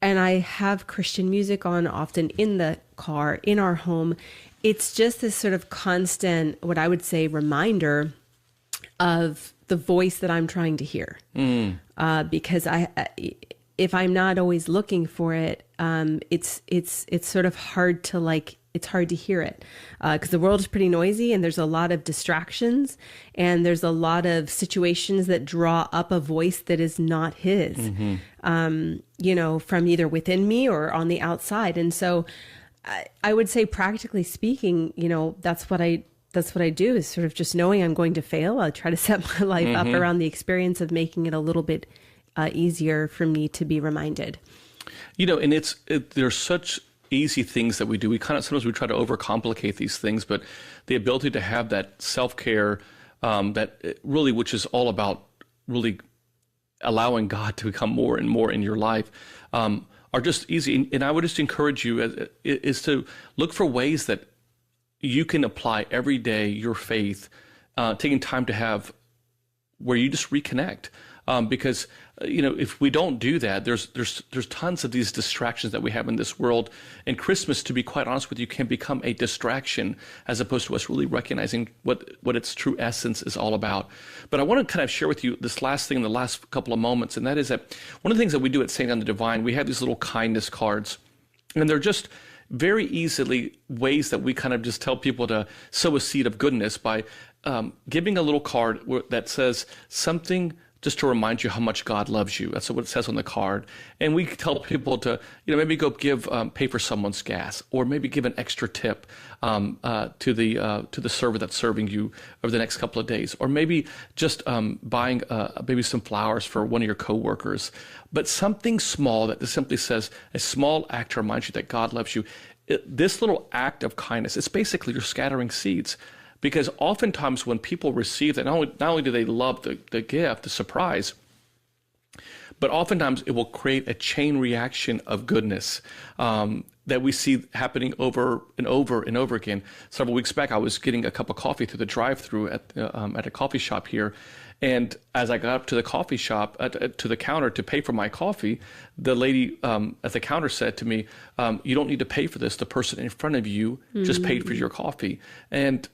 And I have Christian music on often in the car, in our home. It's just this sort of constant, what I would say, reminder of the voice that I'm trying to hear. Because if I'm not always looking for it, it's sort of hard to it's hard to hear it, because the world is pretty noisy, and there's a lot of distractions, and there's a lot of situations that draw up a voice that is not his, from either within me or on the outside. And so I would say, practically speaking, that's what I do, is sort of just knowing I'm going to fail. I'll try to set my life up around the experience of making it a little bit easier for me to be reminded. And there's such easy things that we do. Sometimes we try to overcomplicate these things, but the ability to have that self-care, which is all about really allowing God to become more and more in your life, are just easy. And I would just encourage you is to look for ways that you can apply every day your faith, taking time to have where you just reconnect. Because if we don't do that, there's tons of these distractions that we have in this world. And Christmas, to be quite honest with you, can become a distraction as opposed to us really recognizing what its true essence is all about. But I want to kind of share with you this last thing in the last couple of moments, and that is that one of the things that we do at St. Anne the Divine, we have these little kindness cards, and they're just very easily ways that we kind of just tell people to sow a seed of goodness by giving a little card that says something just to remind you how much God loves you. That's what it says on the card. And we tell people to, maybe go pay for someone's gas, or maybe give an extra tip to the server that's serving you over the next couple of days, or maybe just buying maybe some flowers for one of your coworkers. But something small that simply says a small act to remind you that God loves you. This little act of kindness, it's basically you're scattering seeds. Because oftentimes when people receive that, not only do they love the gift, the surprise, but oftentimes it will create a chain reaction of goodness that we see happening over and over and over again. Several weeks back, I was getting a cup of coffee through the drive-thru at a coffee shop here. And as I got up to the coffee shop, to the counter to pay for my coffee, the lady at the counter said to me, you don't need to pay for this. The person in front of you just paid for your coffee. And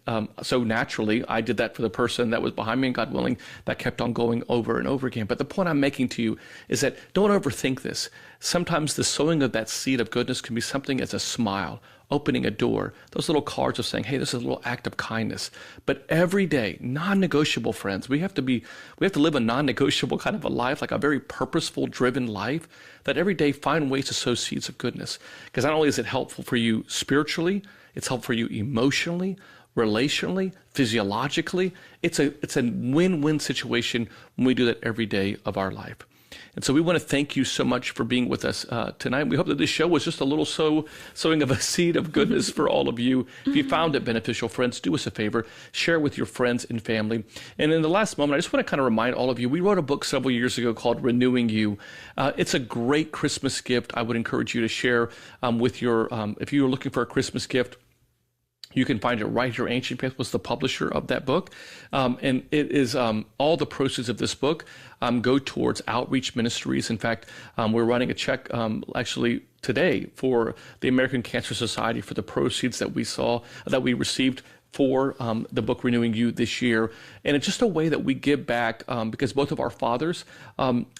so naturally, I did that for the person that was behind me, and God willing, that kept on going over and over again. But the point I'm making to you is that don't overthink this. Sometimes the sowing of that seed of goodness can be something as a smile, opening a door, those little cards of saying, hey, this is a little act of kindness. But every day, non-negotiable, friends, we have to live a non-negotiable kind of a life, like a very purposeful, driven life, that every day find ways to sow seeds of goodness. Because not only is it helpful for you spiritually, it's helpful for you emotionally, relationally, physiologically. It's a win-win situation when we do that every day of our life. And so we want to thank you so much for being with us tonight. We hope that this show was just a little sowing of a seed of goodness for all of you. If you found it beneficial, friends, do us a favor. Share with your friends and family. And in the last moment, I just want to kind of remind all of you, we wrote a book several years ago called Renewing You. It's a great Christmas gift. I would encourage you to share with your, if you're looking for a Christmas gift, you can find it right here. Ancient Faith was the publisher of that book. And it is all the proceeds of this book go towards outreach ministries. In fact, we're running a check actually today for the American Cancer Society for the proceeds that we received for the book Renewing You this year. And it's just a way that we give back because both of our fathers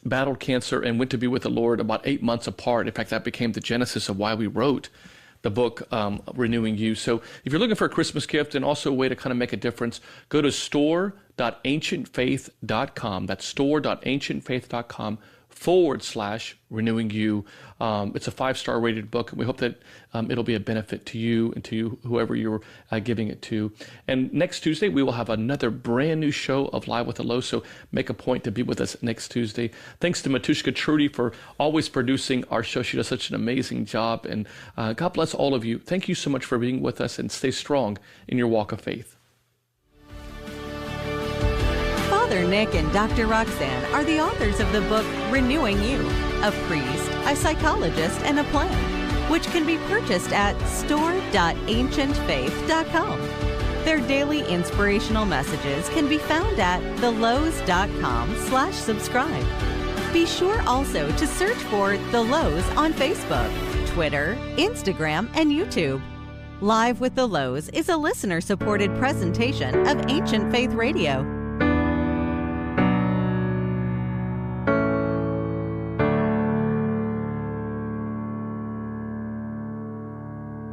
battled cancer and went to be with the Lord about 8 months apart. In fact, that became the genesis of why we wrote the book Renewing You. So if you're looking for a Christmas gift and also a way to kind of make a difference, go to store.orthodox.org. store.ancientfaith.com. That's store.ancientfaith.com/renewing you. It's a 5-star rated book, and we hope that it'll be a benefit to you and to whoever you're giving it to. And next Tuesday, we will have another brand new show of Live with the Louhs, so make a point to be with us next Tuesday. Thanks to Matushka Trudy for always producing our show. She does such an amazing job, and God bless all of you. Thank you so much for being with us, and stay strong in your walk of faith. Father Nick and Dr. Roxanne are the authors of the book Renewing You, a priest, a psychologist, and a plan, which can be purchased at store.ancientfaith.com. Their daily inspirational messages can be found at thelouhs.com/subscribe. Be sure also to search for The Louhs on Facebook, Twitter, Instagram, and YouTube. Live with the Louhs is a listener-supported presentation of Ancient Faith Radio.